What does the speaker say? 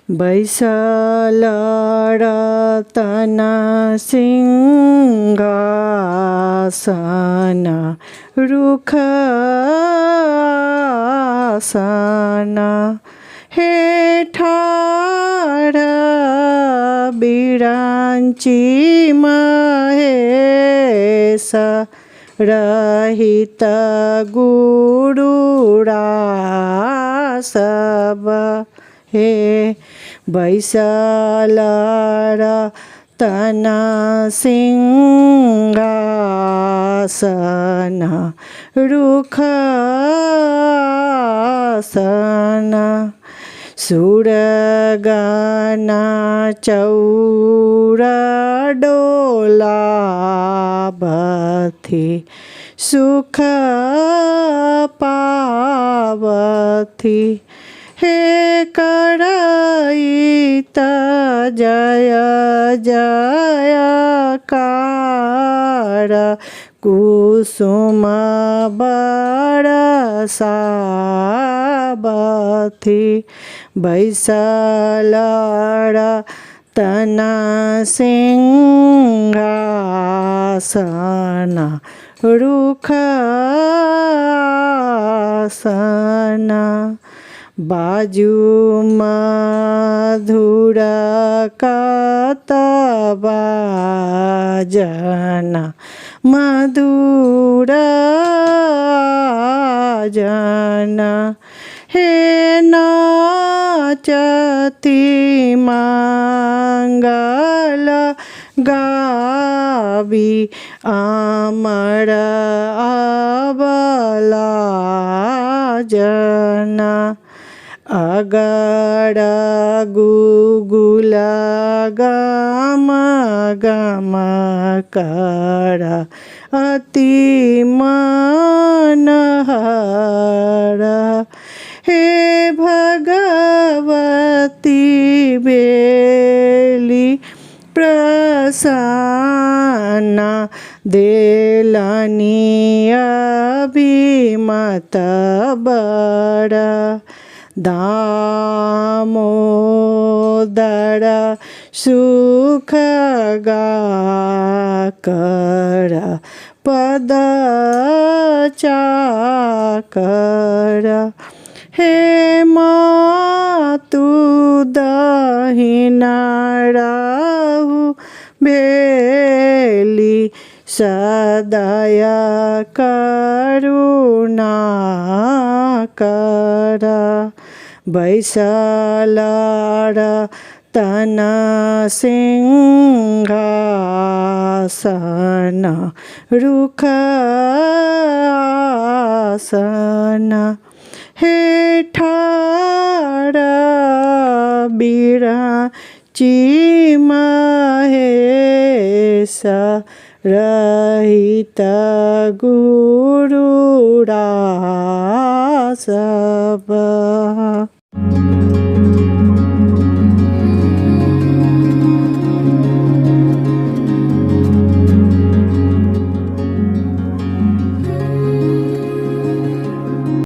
बैसलरतन सिंहासन रुखासन हे ठार बिरांची महेश रहित गुरुरासव हे बैसलरतन सिंहासन रुखासन सुरगण चौरा डोलावथि सुख पावथि हे करईत जय जयकार कुसुम बरसावथि बैसलरतन सिंहासन रुखासन बाजू मधुर कतबाजन मधुर जन हे नाचती मंगल गावी अमर अबला जन अगर गुगुल गम गम कर अति मनहर हे भगवती बेली प्रसन्न देलनी अभिमत बर दामोदर सुख गाकर पद चाकर हे मातु दहिना राहु भेली सदय करुणा कर बैसलरतन सिंहासन रुखासन हे ठार बिरांची महेश रहित गुरुरासव।